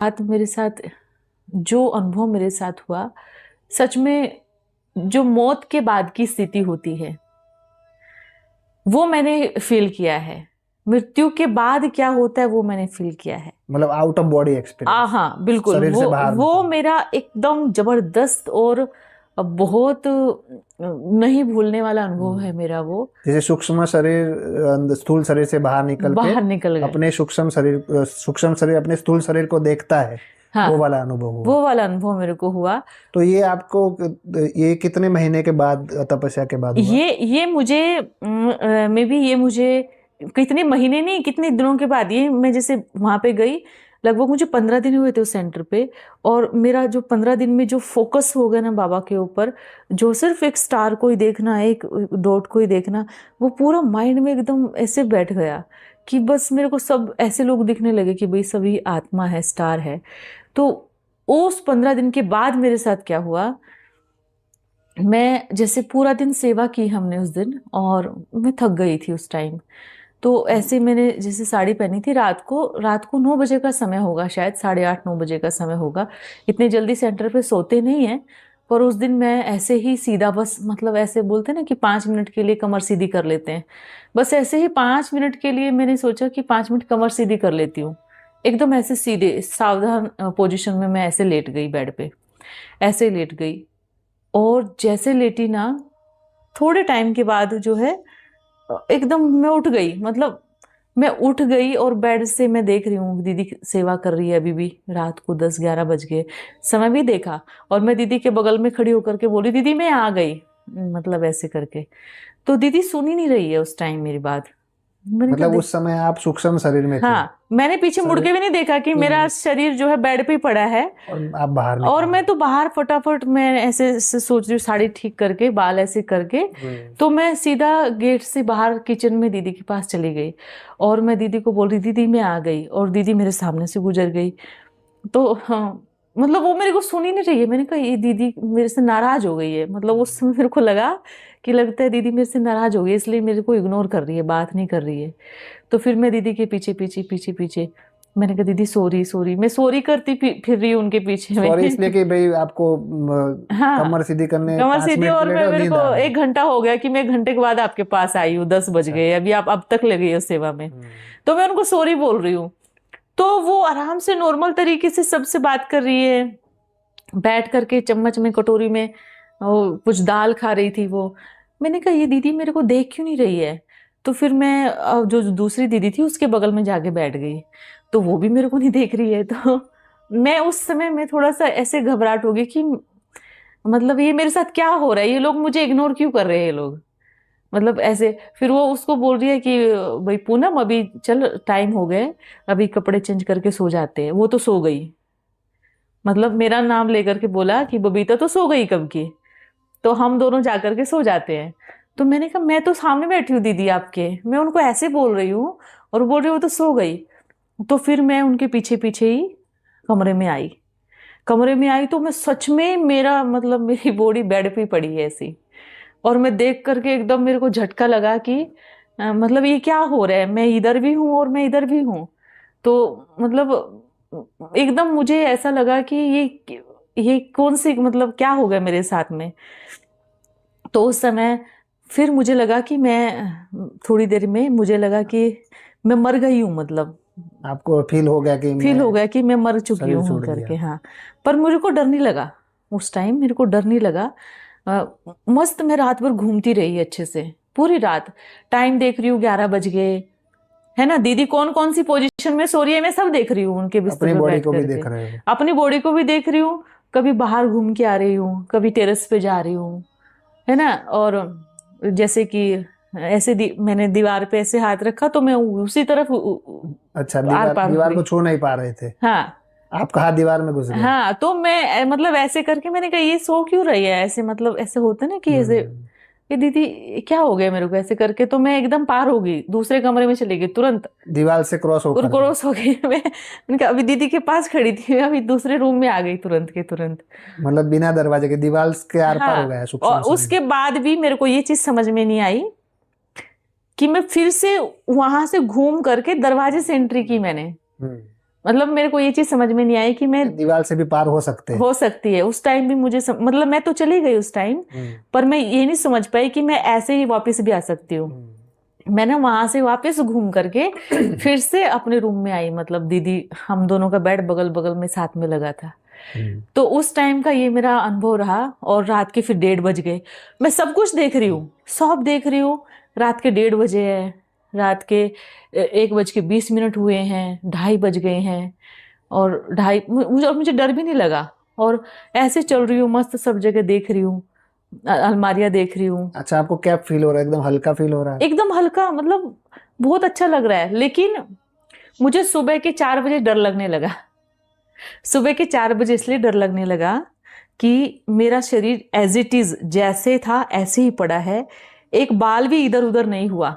बात मेरे साथ, जो अनुभव मेरे साथ हुआ, सच में जो मौत के बाद की स्थिति होती है वो मैंने फील किया है। मृत्यु के बाद क्या होता है वो मैंने फील किया है। मतलब आउट ऑफ बॉडी एक्सपीरियंस। हाँ बिल्कुल, शरीर से बाहर वो मेरा एकदम जबरदस्त और बहुत नहीं भूलने वाला अनुभव है मेरा वो। जैसे सूक्ष्म शरीर स्थूल शरीर से बाहर निकल गए, अपने सूक्ष्म शरीर अपने स्थूल शरीर को देखता है। हाँ, वो वाला अनुभव हुआ। वो वाला अनुभव मेरे को हुआ। तो ये आपको ये कितने महीने के बाद, तपस्या के बाद हुआ? ये मुझे मे बी ये मुझे कितने महीने नहीं, कितने दिनों के बाद, ये मैं जैसे वहां पे गई, लगभग मुझे 15 दिन हुए थे उस सेंटर पे। और मेरा जो 15 दिन में जो फोकस हो गया ना बाबा के ऊपर, जो सिर्फ एक स्टार को ही देखना, एक डॉट को ही देखना, वो पूरा माइंड में एकदम ऐसे बैठ गया कि बस मेरे को सब ऐसे लोग दिखने लगे कि भाई सभी आत्मा है, स्टार है। तो उस 15 दिन के बाद मेरे साथ क्या हुआ, मैं जैसे पूरा दिन सेवा की हमने उस दिन, और मैं थक गई थी उस टाइम। तो ऐसे मैंने जैसे साड़ी पहनी थी, रात को 9 बजे का समय होगा, शायद 8:30-9 बजे का समय होगा। इतने जल्दी सेंटर पे सोते नहीं है, पर उस दिन मैं ऐसे ही सीधा, बस मतलब ऐसे बोलते ना कि 5 मिनट के लिए कमर सीधी कर लेते हैं, बस ऐसे ही 5 मिनट के लिए मैंने सोचा कि 5 मिनट कमर सीधी कर लेती हूँ। एकदम ऐसे सीधे सावधान पोजिशन में मैं ऐसे लेट गई बेड पे, ऐसे लेट गई। और जैसे लेटी ना, थोड़े टाइम के बाद जो है एकदम मैं उठ गई, मतलब मैं उठ गई और बेड से मैं देख रही हूँ दीदी सेवा कर रही है अभी भी। रात को 10-11 बज गए, समय भी देखा, और मैं दीदी के बगल में खड़ी होकर के बोली, दीदी मैं आ गई, मतलब ऐसे करके। तो दीदी सुन ही नहीं रही है उस टाइम मेरी बात। मैंने मतलब उस समय आप सूक्ष्म शरीर में थे? हाँ, मैंने पीछे मुड़ के भी नहीं देखा कि मेरा शरीर जो है बेड पे पड़ा है, और आप बाहर और मैं तो बाहर फटाफट मैं ऐसे सोच रही हूँ, साड़ी ठीक करके, बाल ऐसे करके, तो मैं सीधा गेट से बाहर किचन में दीदी के पास चली गई। और मैं दीदी को बोल रही, दीदी मैं आ गई, और दीदी मेरे सामने से गुजर गई। तो हाँ, मतलब वो मेरे को सुन ही नहीं रही है। मैंने कहा ये दीदी मेरे से नाराज हो गई है, मतलब उस समय मेरे को लगा कि लगता है दीदी मेरे से नाराज हो गई, इसलिए मेरे को इग्नोर कर रही है, बात नहीं कर रही है। तो फिर मैं दीदी के पीछे पीछे पीछे पीछे, मैंने कहा दीदी सॉरी सॉरी, मैं सॉरी करती फिर रही हूँ उनके पीछे में। सॉरी इसलिए कि भाई आपको हाँ, कमर सीधी करने कमर 5 सीधी, मिनट और लेट मैं और मेरे नींद को आ गई। 1 घंटा हो गया कि मैं 1 घंटे के बाद आपके पास आई हूँ, 10 बज गए अभी, आप अब तक लगी हो सेवा में। तो मैं उनको सॉरी बोल रही हूँ, तो वो आराम से नॉर्मल तरीके से सबसे बात कर रही है, बैठ करके चम्मच में कटोरी में कुछ दाल खा रही थी वो। मैंने कहा ये दीदी मेरे को देख क्यों नहीं रही है? तो फिर मैं जो दूसरी दीदी थी उसके बगल में जाके बैठ गई, तो वो भी मेरे को नहीं देख रही है। तो मैं उस समय में थोड़ा सा ऐसे घबराहट हो गई कि मतलब ये मेरे साथ क्या हो रहा है, ये लोग मुझे इग्नोर क्यों कर रहे हैं ये लोग, मतलब ऐसे। फिर वो उसको बोल रही है कि भाई पूनम अभी चल, टाइम हो गए, अभी कपड़े चेंज करके सो जाते हैं। वो तो सो गई, मतलब मेरा नाम लेकर के बोला कि बबीता तो सो गई कब की, तो हम दोनों जाकर के सो जाते हैं। तो मैंने कहा मैं तो सामने बैठी हूँ दीदी आपके, मैं उनको ऐसे बोल रही हूँ, और बोल रही हूँ तो सो गई। तो फिर मैं उनके पीछे पीछे ही कमरे में आई। कमरे में आई तो मैं सच में, मेरा मतलब मेरी बॉडी बेड पे पड़ी है ऐसी, और मैं देख करके एकदम मेरे को झटका लगा कि मतलब ये क्या हो रहा है, मैं इधर भी हूँ और मैं इधर भी हूँ। तो मतलब एकदम मुझे ऐसा लगा कि ये कौन सी, मतलब क्या हो गया मेरे साथ में। तो उस समय फिर मुझे लगा कि मैं थोड़ी देर में मुझे लगा कि मैं मर गई हूँ, मतलब आपको फील हो गया कि मैं मर चुकी हूँ करके। हाँ, पर मुझे को डर नहीं लगा उस टाइम, मेरे को डर नहीं लगा। मस्त मैं रात भर घूमती रही अच्छे से, पूरी रात। टाइम देख रही हूँ 11 बज गए, है ना, दीदी कौन कौन सी पोजीशन में सो रही है मैं सब देख रही हूँ, उनके बिस्तर पे बैठ करके अपनी बॉडी को भी देख रही हूँ। कभी बाहर घूम के आ रही हूँ, कभी टेरेस पे जा रही हूँ, है ना। और जैसे कि ऐसे मैंने दीवार पे ऐसे हाथ रखा तो मैं उसी तरफ अच्छा, दीवार को छू नहीं पा रहे थे? हाँ, आपका हाथ दीवार में घुस गया? हाँ, तो मैं मतलब ऐसे करके मैंने कहा ये सो क्यों रही है ऐसे, मतलब ऐसे होता ना कि ऐसे, ये दीदी क्या हो गया मेरे को ऐसे करके। तो मैं एकदम पार हो गई, दूसरे कमरे में चली गई, तुरंत दीवार से क्रॉस हो गई। मैंने कहा अभी दीदी के पास खड़ी थी, मैं अभी दूसरे रूम में आ गई तुरंत के तुरंत, मतलब बिना दरवाजे के दीवार के आर पार हो गया और उसके बाद भी मेरे को ये चीज समझ में नहीं आई कि मैं फिर से वहां से घूम करके दरवाजे से एंट्री की मैंने। मतलब मेरे को ये चीज समझ में नहीं आई कि मैं दीवार से भी पार हो सकते हैं। हो सकती है। उस टाइम भी मुझे मतलब मैं तो चली गई उस टाइम, पर मैं ये नहीं समझ पाई कि मैं ऐसे ही वापस भी आ सकती हूँ। मैं ना वहां से वापस घूम करके फिर से अपने रूम में आई। मतलब दीदी, हम दोनों का बेड बगल बगल में साथ में लगा था। तो उस टाइम का ये मेरा अनुभव रहा। और रात के फिर 1:30 बज गए। मैं सब कुछ देख रही हूँ, सब देख रही हूँ। रात के 1:30 बजे है, रात के 1:20 हुए हैं, 2:30 बज गए हैं। और मुझे डर भी नहीं लगा। और ऐसे चल रही हूँ, मस्त सब जगह देख रही हूँ, अलमारियां देख रही हूँ। अच्छा, आपको क्या फील हो रहा है? एकदम हल्का फील हो रहा है? एकदम हल्का, मतलब बहुत अच्छा लग रहा है। लेकिन मुझे सुबह के 4 बजे डर लगने लगा। सुबह के 4 बजे इसलिए डर लगने लगा कि मेरा शरीर एज इट इज जैसे था ऐसे ही पड़ा है। एक बाल भी इधर उधर नहीं हुआ।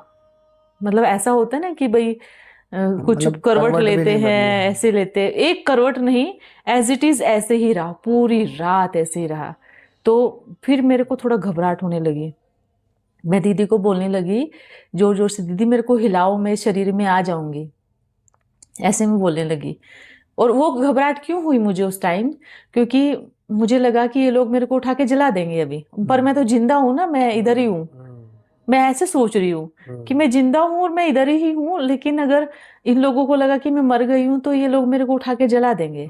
मतलब ऐसा होता है ना कि भाई कुछ मतलब करवट करवट भी लेते नहीं बदली हैं, है। ऐसे लेते हैं। एक करवट नहीं, एज इट इज ऐसे ही रहा, पूरी रात ऐसे ही रहा। तो फिर मेरे को थोड़ा घबराहट होने लगी। मैं दीदी को बोलने लगी जोर जोर से, दीदी मेरे को हिलाओ, मैं शरीर में आ जाऊंगी, ऐसे में बोलने लगी। और वो घबराहट क्यों हुई मुझे उस टाइम, क्योंकि मुझे लगा कि ये लोग मेरे को उठा के जला देंगे अभी, पर मैं तो जिंदा हूं ना, मैं इधर ही हूँ। मैं ऐसे सोच रही हूँ कि मैं जिंदा हूँ और मैं इधर ही हूँ, लेकिन अगर इन लोगों को लगा कि मैं मर गई हूँ तो ये लोग मेरे को उठा के जला देंगे।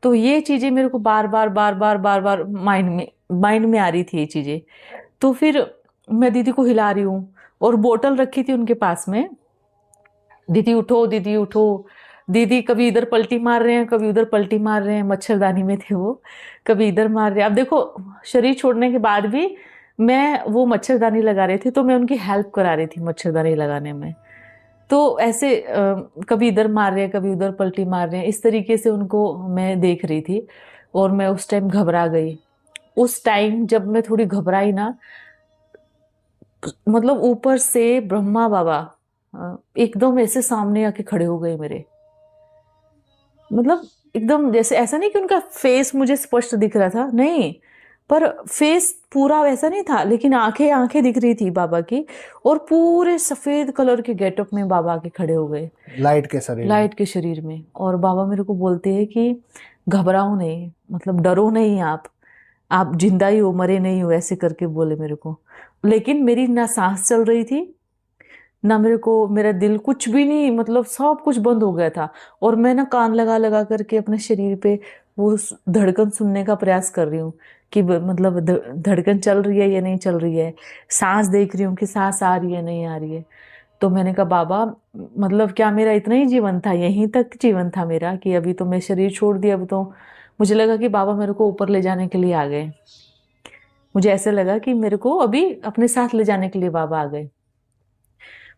तो ये चीजें मेरे को बार बार बार बार बार बार माइंड में आ रही थी ये चीजें। तो फिर मैं दीदी को हिला रही हूँ और बोतल रखी थी उनके पास में, दीदी उठो, दीदी उठो। दीदी कभी इधर पलटी मार रहे हैं, कभी उधर पलटी मार रहे हैं, मच्छरदानी में थे वो, कभी इधर मार रहे हैं। अब देखो, शरीर छोड़ने के बाद भी मैं वो मच्छरदानी लगा रही थी, तो मैं उनकी हेल्प करा रही थी मच्छरदानी लगाने में। तो ऐसे कभी इधर मार रहे हैं, कभी उधर पलटी मार रहे हैं, इस तरीके से उनको मैं देख रही थी। और मैं उस टाइम घबरा गई। उस टाइम जब मैं थोड़ी घबराई ना, मतलब ऊपर से ब्रह्मा बाबा एकदम ऐसे सामने आके खड़े हो गए मेरे। मतलब एकदम जैसे, ऐसा नहीं कि उनका फेस मुझे स्पष्ट दिख रहा था, नहीं, पर फेस पूरा वैसा नहीं था, लेकिन आंखें आंखें दिख रही थी बाबा की। और पूरे सफेद कलर के गेटअप में बाबा आके खड़े हो गए, लाइट के शरीर में। लाइट के शरीर में। और बाबा मेरे को बोलते हैं कि घबराओ नहीं, मतलब डरो नहीं, आप जिंदा ही हो, मरे नहीं हो, ऐसे करके बोले मेरे को। लेकिन मेरी ना सांस चल रही थी, ना मेरे को, मेरा दिल कुछ भी नहीं, मतलब सब कुछ बंद हो गया था। और मैं ना कान लगा लगा करके अपने शरीर पे वो धड़कन सुनने का प्रयास कर रही हूँ कि मतलब धड़कन चल रही है या नहीं चल रही है। सांस देख रही हूँ कि सांस आ रही है नहीं आ रही है। तो मैंने कहा बाबा, मतलब क्या मेरा इतना ही जीवन था, यहीं तक जीवन था मेरा, कि अभी तो मैं शरीर छोड़ दिया। अब तो मुझे लगा कि बाबा मेरे को ऊपर ले जाने के लिए आ गए। मुझे ऐसे लगा कि मेरे को अभी अपने साथ ले जाने के लिए बाबा आ गए।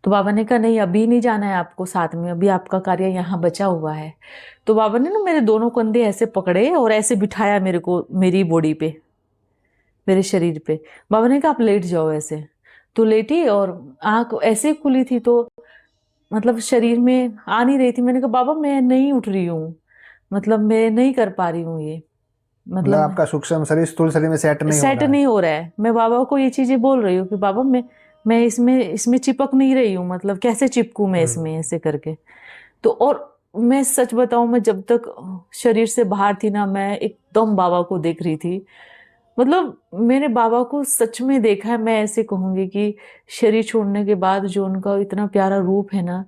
तो बाबा ने कहा नहीं, अभी नहीं जाना है आपको साथ में, अभी आपका कार्य यहाँ बचा हुआ है। तो बाबा ने ना मेरे दोनों कंधे ऐसे पकड़े और ऐसे बिठाया मेरे को, मेरी बॉडी पे, मेरे शरीर पे। बाबा ने कहा आप लेट जाओ ऐसे। तो लेटी और आंख ऐसे खुली थी, तो मतलब शरीर में आ नहीं रही थी। मैंने कहा बाबा मैं नहीं उठ रही हूँ, मतलब मैं नहीं कर पा रही हूँ ये, मतलब मतलब आपका सूक्ष्म शरीर स्थूल शरीर में सेट नहीं हो सेट रहा है। नहीं हो रहा है। मैं बाबा को ये चीजें बोल रही हूँ कि बाबा मैं इसमें चिपक नहीं रही हूँ, मतलब कैसे चिपकूं मैं इसमें, ऐसे करके। तो और मैं सच बताऊं, मैं जब तक शरीर से बाहर थी ना, मैं एकदम बाबा को देख रही थी। मतलब मैंने बाबा को सच में देखा है। मैं ऐसे कहूंगी कि शरीर छोड़ने के बाद जो उनका इतना प्यारा रूप है ना,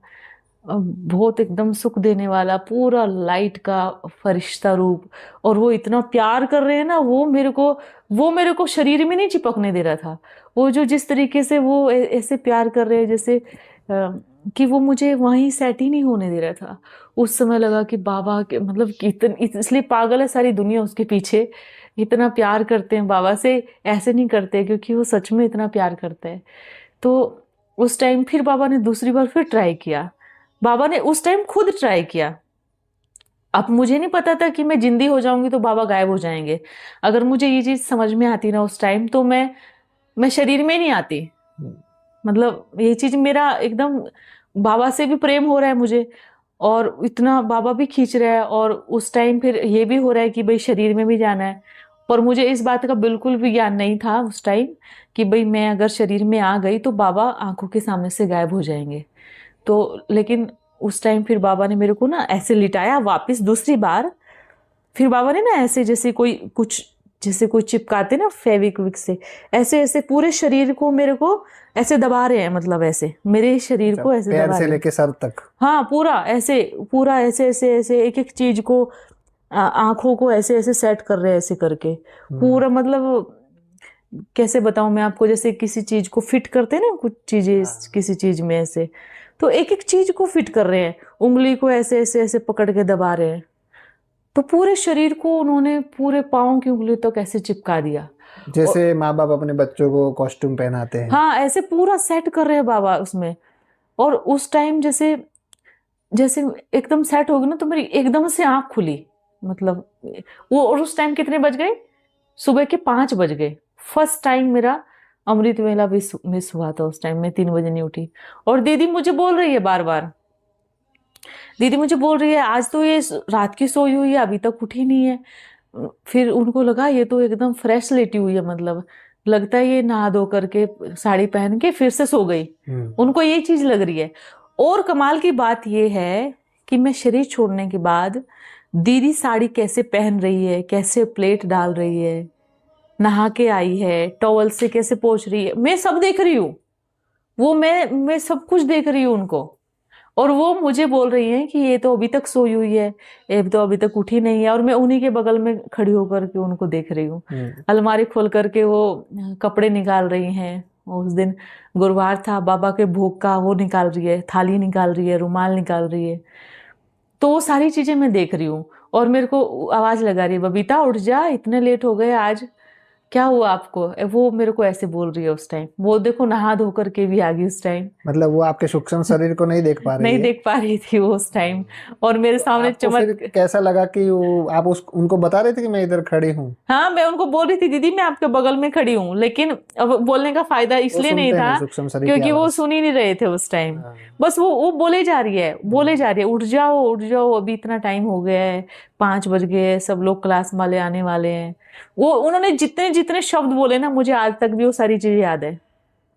बहुत एकदम सुख देने वाला, पूरा लाइट का फरिश्ता रूप। और वो इतना प्यार कर रहे हैं ना, वो मेरे को शरीर में नहीं चिपकने दे रहा था। वो जो जिस तरीके से वो ऐसे प्यार कर रहे हैं, जैसे कि वो मुझे वहीं सेट ही नहीं होने दे रहा था। उस समय लगा कि बाबा के मतलब इसलिए पागल है सारी दुनिया उसके पीछे। इतना प्यार करते हैं बाबा से, ऐसे नहीं करते, क्योंकि वो सच में इतना प्यार करते हैं। तो उस टाइम फिर बाबा ने दूसरी बार फिर ट्राई किया। बाबा ने उस टाइम खुद ट्राई किया। अब मुझे नहीं पता था कि मैं जिंदी हो जाऊंगी तो बाबा गायब हो जाएंगे। अगर मुझे ये चीज समझ में आती ना उस टाइम, तो मैं शरीर में नहीं आती। मतलब ये चीज मेरा एकदम, बाबा से भी प्रेम हो रहा है मुझे, और इतना बाबा भी खींच रहा है, और उस टाइम फिर ये भी हो रहा है कि भाई शरीर में भी जाना है। पर मुझे इस बात का बिल्कुल भी ज्ञान नहीं था उस टाइम कि भाई मैं अगर शरीर में आ गई तो बाबा आंखों के सामने से गायब हो जाएंगे। तो लेकिन उस टाइम फिर बाबा ने मेरे को ना ऐसे लिटाया वापस दूसरी बार। फिर बाबा ने ना ऐसे जैसे कोई चिपकाते ना फेविक्विक से, ऐसे ऐसे पूरे शरीर को मेरे को ऐसे दबा रहे हैं, मतलब ऐसे मेरे शरीर को ऐसे पैर दबा से रहे हैं। लेके सर तक। हाँ पूरा ऐसे ऐसे ऐसे एक एक चीज को आंखों को ऐसे ऐसे सेट कर रहे हैं, ऐसे करके पूरा, मतलब कैसे बताऊं मैं आपको, जैसे किसी चीज को फिट करते हैं ना कुछ चीजें किसी चीज में ऐसे, तो एक एक चीज को फिट कर रहे हैं, उंगली को ऐसे ऐसे ऐसे पकड़ के दबा रहे हैं। तो पूरे शरीर को उन्होंने पूरे पाँव की उंगली तक ऐसे चिपका दिया, जैसे माँ बाप अपने बच्चों को कॉस्ट्यूम पहनाते हैं। हाँ ऐसे पूरा सेट कर रहे हैं बाबा उसमें। और उस टाइम जैसे जैसे एकदम सेट हो गई ना, तो मेरी एकदम से आंख खुली, मतलब वो, और उस टाइम कितने बज गए, सुबह के 5 बज गए। फर्स्ट टाइम मेरा अमृत वेला भी मिस हुआ था उस टाइम। मैं 3 बजे नहीं उठी, और दीदी मुझे बोल रही है बार बार, दीदी मुझे बोल रही है आज तो ये रात की सोई हुई है, अभी तक उठी नहीं है। फिर उनको लगा ये तो एकदम फ्रेश लेटी हुई है, मतलब लगता है ये नहा धो करके साड़ी पहन के फिर से सो गई, उनको ये चीज लग रही है। और कमाल की बात ये है कि मैं शरीर छोड़ने के बाद दीदी साड़ी कैसे पहन रही है, कैसे प्लेट डाल रही है, नहा के आई है, टॉवल से कैसे पोंछ रही है, मैं सब देख रही हूँ। वो मैं सब कुछ देख रही हूँ उनको, और वो मुझे बोल रही हैं कि ये तो अभी तक सोई हुई है, ये तो अभी तक उठी नहीं है। और मैं उन्हीं के बगल में खड़ी होकर के उनको देख रही हूँ। अलमारी खोल करके वो कपड़े निकाल रही हैं। उस दिन गुरुवार था, बाबा के भोग का वो निकाल रही है, थाली निकाल रही है, रुमाल निकाल रही है। तो वो सारी चीजें मैं देख रही हूँ, और मेरे को आवाज लगा रही है, बबीता उठ जा, इतने लेट हो गए आज, क्या हुआ आपको। वो मेरे को ऐसे बोल रही है उस टाइम। वो देखो नहा धो करके भी आ गई उस टाइम। मतलब वो आपके सूक्ष्म शरीर को नहीं देख पा रही नहीं है। देख पा रही थी वो उस टाइम, और मेरे सामने आपको फिर कैसा लगा कि वो आप उनको बता रहे थे कि मैं इधर खड़ी हूँ? हाँ मैं उनको बोल रही थी दीदी मैं आपके बगल में खड़ी हूँ, लेकिन अब बोलने का फायदा इसलिए नहीं था सूक्ष्म शरीर की क्योंकि वो आवाज। सुन ही नहीं रहे थे उस टाइम। बस वो बोले जा रही है उठ जाओ अभी इतना टाइम हो गया है, 5 बज गए, सब लोग क्लास वाले आने वाले हैं। वो उन्होंने जितने जितने शब्द बोले ना, मुझे आज तक भी वो सारी चीजें याद है।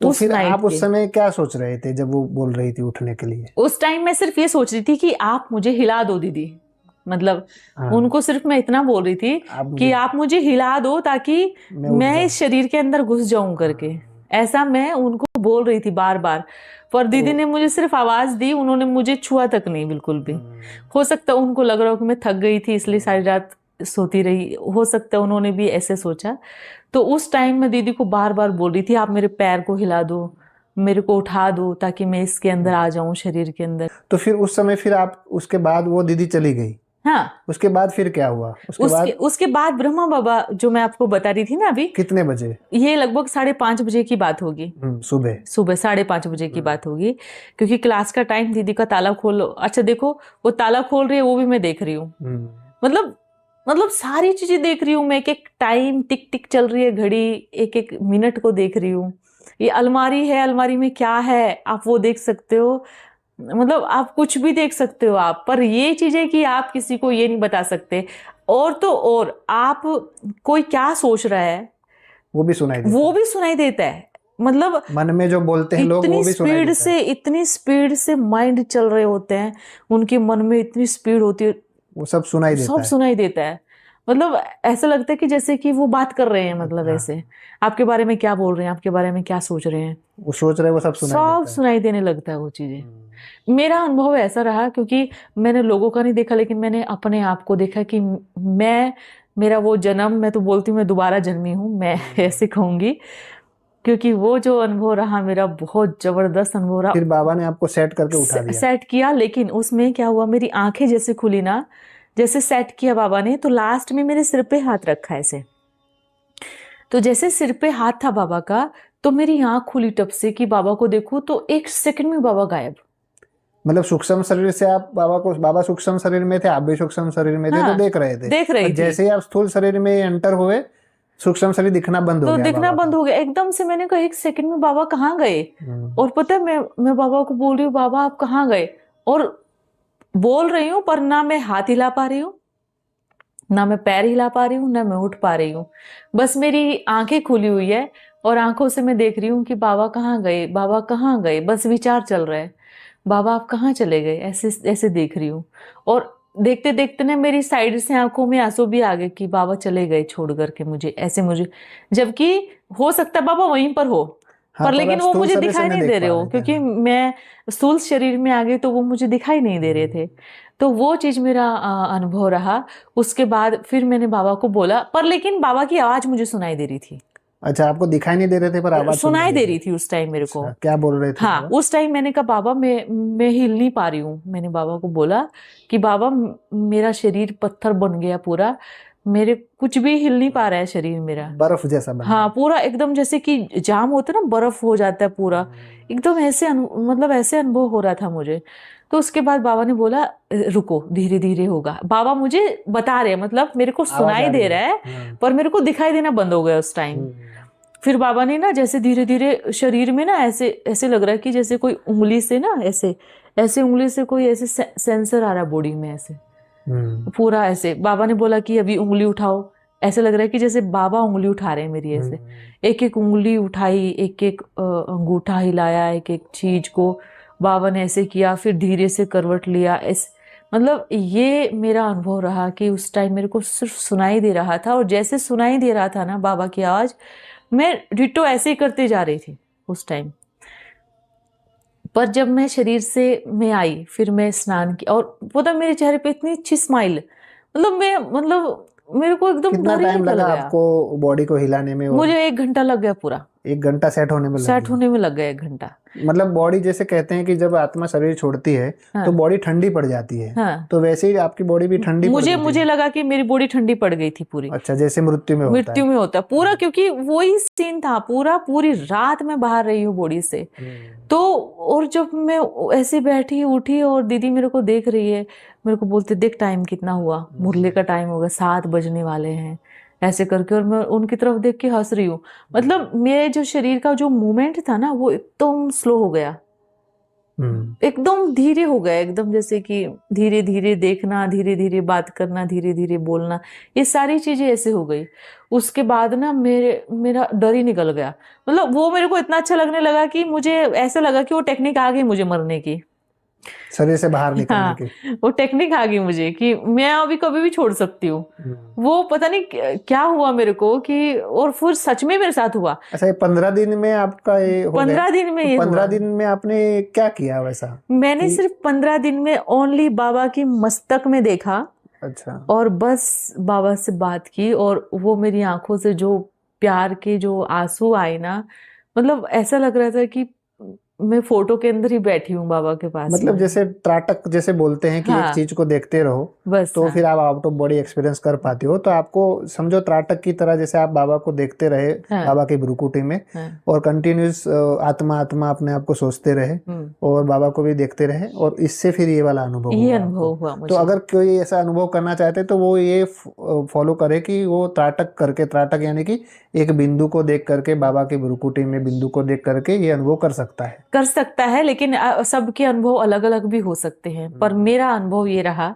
तो उस फिर नाइट आप उस के समय क्या सोच रहे थे जब वो बोल रही थी उठने के लिए? उस टाइम मैं सिर्फ ये सोच रही थी कि आप मुझे हिला दो दीदी, मतलब उनको सिर्फ मैं इतना बोल रही थी कि आप मुझे हिला दो ताकि मैं इस शरीर के अंदर घुस जाऊं करके, ऐसा मैं उनको बोल रही थी बार बार। पर दीदी ने मुझे सिर्फ आवाज दी, उन्होंने मुझे छुआ तक नहीं बिल्कुल भी। हो सकता है उनको लग रहा हो कि मैं थक गई थी इसलिए सारी रात सोती रही, हो सकता है उन्होंने भी ऐसे सोचा। तो उस टाइम मैं दीदी को बार बार बोल रही थी आप मेरे पैर को हिला दो, मेरे को उठा दो ताकि मैं इसके अंदर आ जाऊं, शरीर के अंदर। तो फिर उस समय फिर आप उसके बाद वो दीदी चली गई? हाँ उसके बाद फिर क्या हुआ? उसके बाद ब्रह्मा बाबा जो मैं आपको बता रही थी ना अभी, कितने बजे? ये लगभग 5:30 बजे की बात होगी। सुबह 5:30 बजे की बात होगी, क्योंकि क्लास का टाइम, दीदी का ताला खोलो। अच्छा देखो वो ताला खोल रही है, वो भी मैं देख रही हूँ। मतलब सारी चीजें देख रही हूँ मैं, एक एक टाइम टिक टिक चल रही है घड़ी, एक एक मिनट को देख रही हूँ। ये अलमारी है, अलमारी में क्या है आप वो देख सकते हो, मतलब आप कुछ भी देख सकते हो आप, पर ये चीजें कि आप किसी को ये नहीं बता सकते। और तो और आप कोई क्या सोच रहा है वो भी सुनाई देता है। मतलब मन में जो बोलते हैं लोग वो भी सुनाई देता है। इतनी स्पीड से माइंड चल रहे होते हैं, उनके मन में इतनी स्पीड होती है, वो सब सुनाई देता है। मतलब ऐसा लगता है कि जैसे कि वो बात कर रहे हैं, मतलब ऐसे आपके बारे में क्या बोल रहे हैं, आपके बारे में क्या सोच रहे हैं, वो सोच रहे हैं, वो सब सुनाई देने लगता है वो चीजें। मेरा अनुभव ऐसा रहा, क्योंकि मैंने लोगों का नहीं देखा, लेकिन मैंने अपने आप को देखा कि मेरा वो जन्म, मैं तो बोलती हूँ मैं दोबारा जन्मी हूँ, मैं ऐसे कहूंगी, क्योंकि वो जो अनुभव रहा मेरा बहुत जबरदस्त अनुभव रहा। फिर बाबा ने आपको सेट करके उठा दिया? सेट किया, लेकिन उसमें क्या हुआ, मेरी आंखें जैसे खुली ना, जैसे सेट किया बाबा ने, तो लास्ट में मेरे सिर पे हाथ रखा ऐसे, तो जैसे सिर पे हाथ था बाबा का, तो मेरी आंख खुली टप से कि बाबा को देखूं, तो 1 सेकंड में बाबा गायब। मतलब सूक्ष्म शरीर से आप बाबा सूक्ष्म शरीर में थे, आप भी सूक्ष्म शरीर में थे। हाँ, तो देख रहे थे। जैसे ही आप स्थूल शरीर में एंटर हुए, सूक्ष्म शरीर दिखना बंद हो गया। एकदम से मैंने कहा 1 सेकंड में बाबा कहाँ गए। और पता है मैं बाबा को बोल रही हूँ बाबा आप कहाँ गए, और बोल रही हूँ पर ना मैं हाथ हिला पा रही हूँ, ना मैं पैर हिला पा रही हूँ, ना मैं उठ पा रही हूँ। बस मेरी आंखें खुली हुई है और आंखों से मैं देख रही हूँ कि बाबा कहाँ गए, बाबा कहाँ गए, बस विचार चल रहा है। बाबा आप कहाँ चले गए, ऐसे ऐसे देख रही हूँ। और देखते देखते ना मेरी साइड से आंखों में आंसू भी आ गए कि बाबा चले गए छोड़ करके मुझे, ऐसे मुझे, जबकि हो सकता है बाबा वहीं पर हो, पर लेकिन वो मुझे दिखाई नहीं दे रहे हो, क्योंकि मैं स्थूल शरीर में आ गई तो वो मुझे दिखाई नहीं दे रहे थे। तो वो चीज मेरा अनुभव रहा। उसके बाद फिर मैंने बाबा को बोला, पर लेकिन बाबा की आवाज मुझे सुनाई दे रही थी। अच्छा, आपको दिखाई नहीं दे रहे थे पर आवाज सुनाई दे रही थी उस टाइम मेरे को। क्या बोल रहे थे? हाँ, उस टाइम मैंने कहा बाबा मैं हिल नहीं पा रही हूँ। मैंने बाबा को बोला कि बाबा मेरा शरीर पत्थर बन गया पूरा, मेरे कुछ भी हिल नहीं पा रहा है शरीर मेरा, बर्फ जैसा बन। हाँ, पूरा एकदम जैसे कि जाम होता है ना, बर्फ हो जाता है पूरा, एकदम ऐसे मतलब ऐसे अनुभव हो रहा था मुझे। तो उसके बाद बाबा ने बोला रुको, धीरे धीरे होगा। बाबा मुझे बता रहे, मतलब मेरे को सुनाई दे रहा है पर मेरे को दिखाई देना बंद हो गया उस टाइम। फिर बाबा ने ना जैसे धीरे धीरे शरीर में ना ऐसे ऐसे लग रहा है कि जैसे कोई उंगली से ना ऐसे ऐसे उंगली से कोई ऐसे सेंसर आ रहा है बॉडी में, ऐसे पूरा ऐसे। बाबा ने बोला कि अभी उंगली उठाओ, ऐसे लग रहा है कि जैसे बाबा उंगली उठा रहे हैं मेरी, ऐसे एक एक उंगली उठाई, एक एक अंगूठा हिलाया, एक एक चीज को बाबा ने ऐसे किया, फिर धीरे से करवट लिया। मतलब ये मेरा अनुभव रहा कि उस टाइम मेरे को सिर्फ सुनाई दे रहा था, और जैसे सुनाई दे रहा था ना बाबा की आवाज, मैं डिटो ऐसे ही करते जा रही थी उस टाइम। पर जब मैं शरीर से मैं आई, फिर मैं स्नान की, और पता मेरे चेहरे पे इतनी अच्छी स्माइल, मतलब मेरे को एकदम कितना टाइम लगा आपको बॉडी को हिलाने में? मुझे 1 घंटा लग गया पूरा। 1 घंटा सेट होने में लग गया 1 घंटा। मतलब बॉडी, जैसे कहते हैं कि जब आत्मा शरीर छोड़ती है तो बॉडी ठंडी पड़ जाती है। तो वैसे ही आपकी बॉडी भी ठंडी मुझे लगा कि मेरी बॉडी ठंडी पड़ गई थी पूरी। अच्छा, जैसे मृत्यु में होता है पूरा, क्योंकि वही सीन था पूरी रात में बाहर रही हूँ बॉडी से। तो और जब मैं ऐसे बैठी उठी और दीदी मेरे को देख रही है, मेरे को बोलते देख टाइम कितना हुआ, मुरली का टाइम हो गया, 7 बजने वाले हैं, ऐसे करके। और मैं उनकी तरफ देख के हंस रही हूँ। मतलब मेरे जो शरीर का जो मूवमेंट था ना वो एकदम स्लो हो गया, एकदम धीरे हो गया, एकदम जैसे कि धीरे धीरे देखना, धीरे धीरे बात करना, धीरे धीरे बोलना, ये सारी चीजें ऐसे हो गई। उसके बाद ना मेरा डर ही निकल गया। मतलब वो मेरे को इतना अच्छा लगने लगा कि मुझे ऐसा लगा कि वो टेक्निक आ गई मुझे मरने की, शरीर से बाहर निकलने की। वो टेक्निक आ गई मुझे कि मैं अभी कभी भी छोड़ सकती हूँ। वो पता नहीं क्या हुआ मेरे को कि, और फिर सच में मेरे साथ हुआ। अच्छा, ये 15 दिन में आपका ये 15 दिन में, 15 दिन में आपने क्या किया वैसा? मैंने सिर्फ 15 दिन में ओनली बाबा की मस्तक में देखा। अच्छा। और बस बाबा से बात की, और वो मेरी आंखों से जो प्यार के जो आंसू आए ना, मतलब ऐसा लग रहा था कि मैं फोटो के अंदर ही बैठी हूँ बाबा के पास। मतलब जैसे त्राटक जैसे बोलते हैं कि एक चीज को देखते रहो बस, तो फिर आप आउट ऑफ बॉडी एक्सपीरियंस कर पाते हो। तो आपको समझो त्राटक की तरह, जैसे आप बाबा को देखते रहे बाबा की भ्रुकुटी में, और कंटिन्यूस आत्मा अपने आप को सोचते रहे और बाबा को भी देखते रहे, और इससे फिर ये वाला अनुभव हुआ मुझे। तो अगर कोई ऐसा अनुभव करना चाहते तो वो ये फॉलो करे कि वो त्राटक करके, त्राटक यानी कि एक बिंदु को देख करके, बाबा की भ्रुकुटी में बिंदु को देख करके ये अनुभव कर सकता है। लेकिन सबके अनुभव अलग अलग भी हो सकते हैं। पर मेरा अनुभव ये रहा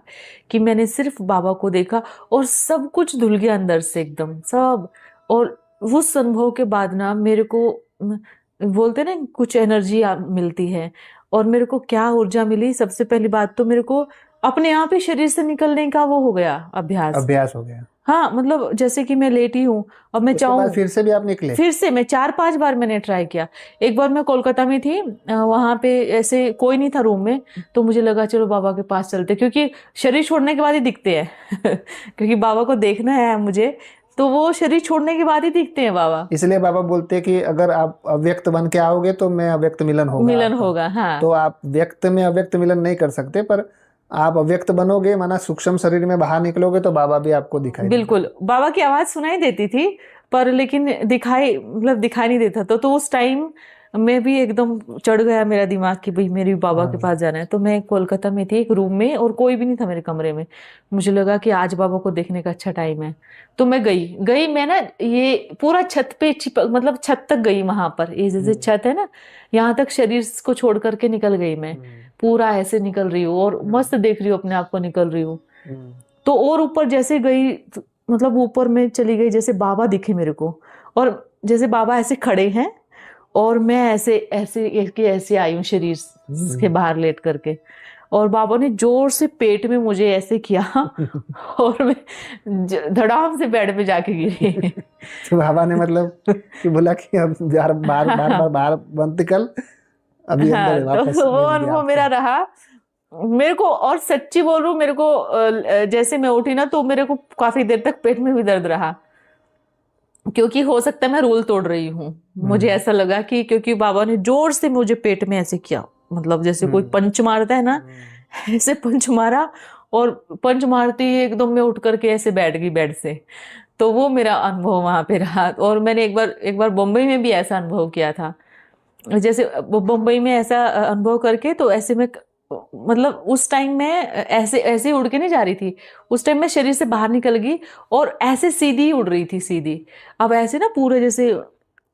कि मैंने सिर्फ बाबा को देखा और सब कुछ धुल गया अंदर से एकदम सब। और उस अनुभव के बाद ना मेरे को बोलते ना कुछ एनर्जी मिलती है, और मेरे को क्या ऊर्जा मिली। सबसे पहली बात तो मेरे को अपने आप ही शरीर से निकलने का वो हो गया, अभ्यास हो गया। हाँ, मतलब जैसे कि मैं लेटी हूँ और मैं चाहूँ फिर से भी आप निकले। फिर से मैं 4-5 बार मैंने ट्राई किया। एक बार मैं कोलकाता में थी, वहां पे ऐसे कोई नहीं था रूम में, तो मुझे लगा चलो बाबा के पास चलते, क्योंकि शरीर छोड़ने के बाद ही दिखते हैं क्योंकि बाबा को देखना है मुझे, तो वो शरीर छोड़ने के बाद ही दिखते हैं बाबा। इसलिए बाबा बोलते हैं कि अगर आप अव्यक्त बन के आओगे तो मैं अव्यक्त मिलन होगा। हाँ। तो आप व्यक्त में अव्यक्त मिलन नहीं कर सकते, पर आप अव्यक्त बनोगे, माना सूक्ष्म शरीर में बाहर निकलोगे तो बाबा भी आपको दिखाई बिल्कुल। बाबा की आवाज सुनाई देती थी, पर लेकिन दिखाई नहीं देता। तो उस टाइम मैं भी एकदम चढ़ गया मेरा दिमाग कि भाई मेरे बाबा के पास जाना है। तो मैं कोलकाता में थी एक रूम में, और कोई भी नहीं था मेरे कमरे में। मुझे लगा कि आज बाबा को देखने का अच्छा टाइम है, तो मैं गई मैं ना, ये पूरा छत पे मतलब छत तक गई। वहां पर ये जैसे छत है ना, यहाँ तक शरीर को छोड़ करके निकल गई मैं, पूरा ऐसे निकल रही हूँ और मस्त देख रही हूँ अपने आप को निकल रही हूँ। तो और ऊपर जैसे गई, मतलब ऊपर में चली गई, जैसे बाबा दिखे मेरे को, और जैसे बाबा ऐसे खड़े हैं और मैं ऐसे ऐसे आई हूँ शरीर के बाहर लेट करके, और बाबा ने जोर से पेट में मुझे ऐसे किया और मैं धड़ाम से बेड पे जाके गिरी। तो बाबा ने मतलब कि बोला कि अब बार बार बाहर बंद निकल, अभी हाँ, अंदर वापस तो वो मिल गया अनुभव आपको। मेरा रहा मेरे को। और सच्ची बोल रही हूँ, मेरे को जैसे मैं उठी ना तो मेरे को काफी देर तक पेट में भी दर्द रहा, क्योंकि हो सकता है मैं रूल तोड़ रही हूँ। मुझे ऐसा लगा कि क्योंकि बाबा ने जोर से मुझे पेट में ऐसे किया, मतलब जैसे कोई पंच मारता है ना, ऐसे पंच मारा, और पंच मारते ही एकदम मैं उठ करके ऐसे बैठ गई बेड से। तो वो मेरा अनुभव वहां पे रहा। और मैंने एक बार बम्बई में भी ऐसा अनुभव किया था। जैसे बम्बई में ऐसा अनुभव करके, तो ऐसे में मतलब उस टाइम में ऐसे ऐसे उड़ के नहीं जा रही थी, उस टाइम में शरीर से बाहर निकल गई और ऐसे सीधी उड़ रही थी, सीधी। अब ऐसे ना पूरे जैसे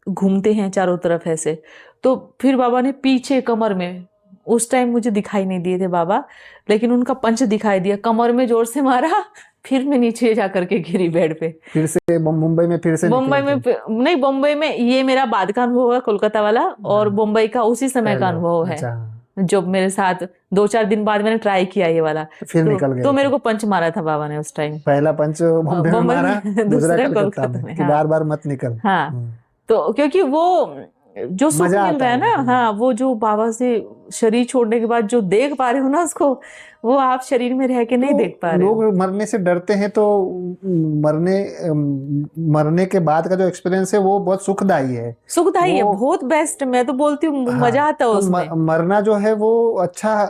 घूमते हैं चारों तरफ ऐसे, तो फिर बाबा ने पीछे कमर में, उस टाइम मुझे दिखाई नहीं दिए थे बाबा, लेकिन उनका पंच दिखाई दिया, कमर में जोर से मारा, फिर मैं नीचे जा करके गिरी बेड पे। फिर से मुंबई में फिर से मुंबई में नहीं, मुंबई में ये मेरा बाद का अनुभव है, कोलकाता वाला, और मुंबई का उसी समय का अनुभव है। अच्छा, जो मेरे साथ 2-4 दिन बाद मैंने ट्राई किया ये वाला, फिर निकल गए तो थे। मेरे को पंच मारा था बाबा ने उस टाइम। पहला पंच बॉम्बे में बम्बई मारा, में, दूसरा दूसरा कलकत्ता कोलकाता में में। कि हाँ बार बार मत निकल। हाँ, तो क्योंकि वो जो सुख मजा मिल आता रहा है है। ना, हाँ, वो जो बाबा से शरीर छोड़ने के बाद जो देख पा रहे हो ना उसको, वो आप शरीर में रह के नहीं देख पा रहे हो। लोग मरने से डरते हैं, तो मरने के बाद का जो एक्सपीरियंस है वो बहुत सुखदायी है, सुखदायी है, वो बहुत बेस्ट। मैं तो बोलती हूँ मजा आता है तो उसमें। मरना जो है वो अच्छा,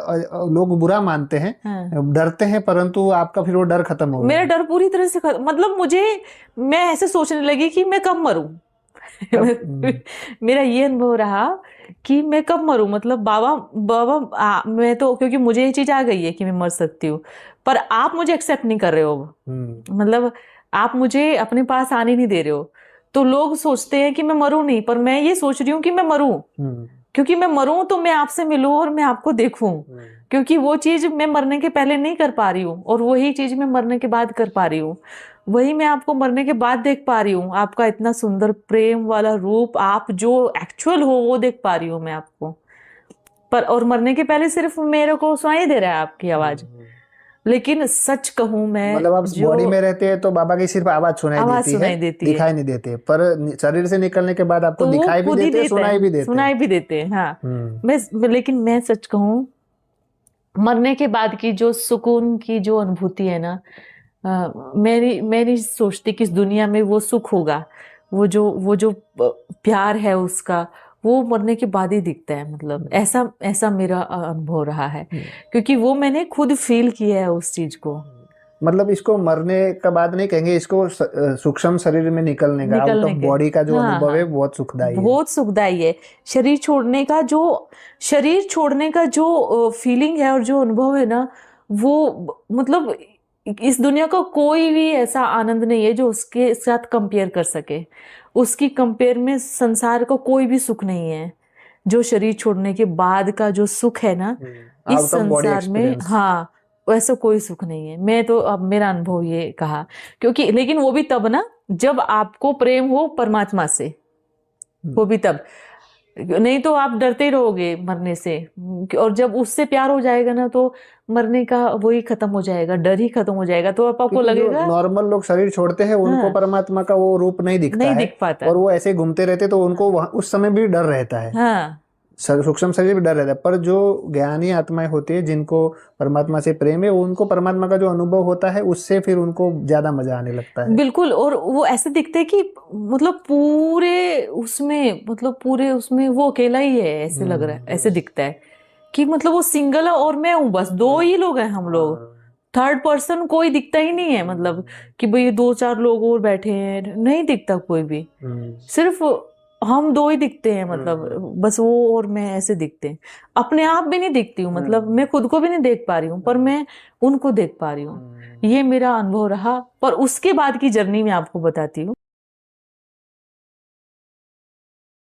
लोग बुरा मानते हैं, हाँ। डरते हैं, परंतु आपका फिर वो डर खत्म हो मेरा गया। डर पूरी तरह से मतलब मैं ऐसे सोचने लगी कि मैं कब मरूं। मेरा ये अनुभव रहा कि मैं कब मरूं, मतलब बाबा बाबा मैं तो, क्योंकि मुझे ये चीज आ गई है कि मैं मर सकती हूँ, पर आप मुझे एक्सेप्ट नहीं कर रहे हो। मतलब आप मुझे अपने पास आने नहीं दे रहे हो। तो लोग सोचते हैं कि मैं मरूं नहीं, पर मैं ये सोच रही हूँ कि मैं मरूं, क्योंकि मैं मरूं तो मैं आपसे मिलूं और मैं आपको देखूं, क्योंकि वो चीज मैं मरने के पहले नहीं कर पा रही हूँ, और वही चीज मैं मरने के बाद कर पा रही हूँ। वही मैं आपको मरने के बाद देख पा रही हूँ, आपका इतना सुंदर प्रेम वाला रूप, आप जो एक्चुअल हो वो देख पा रही हूँ मैं आपको। पर और मरने के पहले सिर्फ मेरे को सुनाई दे रहा है आपकी आवाज। लेकिन सच कहूं मैं, मतलब आप बॉडी में रहते हैं तो बाबा की सिर्फ आवाज सुनाई देती है, दिखाई नहीं देते, पर शरीर से निकलने के बाद आपको तो दिखाई भी देते हैं, सुनाई भी देते हैं। हाँ, लेकिन मैं सच कहूं, मरने के बाद की जो सुकून की जो अनुभूति है ना, मैं नहीं सोचती कि इस दुनिया में वो सुख होगा। वो जो प्यार है उसका, वो मरने के बाद ही दिखता है। मतलब ऐसा मेरा अनुभव रहा है, क्योंकि वो मैंने खुद फील किया है उस चीज को। मतलब इसको मरने का बाद नहीं कहेंगे, इसको सूक्ष्म शरीर में निकलने का, आउट ऑफ बॉडी का जो अनुभव है बहुत सुखदायी है। बहुत सुखदायी है। शरीर छोड़ने का जो फीलिंग है और जो अनुभव है ना, वो मतलब इस दुनिया का कोई भी ऐसा आनंद नहीं है जो उसके साथ कंपेयर कर सके। उसकी कंपेयर में संसार का कोई भी सुख नहीं है। जो शरीर छोड़ने के बाद का जो सुख है ना इस संसार में, हाँ, वैसा कोई सुख नहीं है। मैं तो अब मेरा अनुभव ये कहा, क्योंकि लेकिन वो भी तब ना जब आपको प्रेम हो परमात्मा से, वो भी तब, नहीं तो आप डरते ही रहोगे मरने से। और जब उससे प्यार हो जाएगा ना तो मरने का वही खत्म हो जाएगा, डर ही खत्म हो जाएगा। तो आपको लगेगा, नॉर्मल लोग शरीर छोड़ते हैं उनको परमात्मा का वो रूप नहीं दिख पाता, और वो ऐसे घूमते रहते, तो उनको उस समय भी डर रहता है। हाँ, सूक्ष्म शरीर भी डर रहता है। पर जो ज्ञानी आत्माएं होती है जिनको परमात्मा से प्रेम है, उनको परमात्मा का जो अनुभव होता है उससे फिर उनको ज्यादा मजा आने लगता है। बिल्कुल। और वो ऐसे दिखते है कि मतलब पूरे उसमें वो अकेला ही है, ऐसे लग रहा है, ऐसे दिखता है कि मतलब वो सिंगल है और मैं हूँ, बस 2 ही लोग हैं हम लोग। थर्ड पर्सन कोई दिखता ही नहीं है, मतलब कि भाई 2-4 लोग और बैठे हैं, नहीं दिखता कोई भी, सिर्फ हम 2 ही दिखते हैं। मतलब बस वो और मैं ऐसे दिखते हैं। अपने आप भी नहीं दिखती हूँ, मतलब मैं खुद को भी नहीं देख पा रही हूँ, पर मैं उनको देख पा रही हूँ। ये मेरा अनुभव रहा। पर उसके बाद की जर्नी मैं आपको बताती हूँ।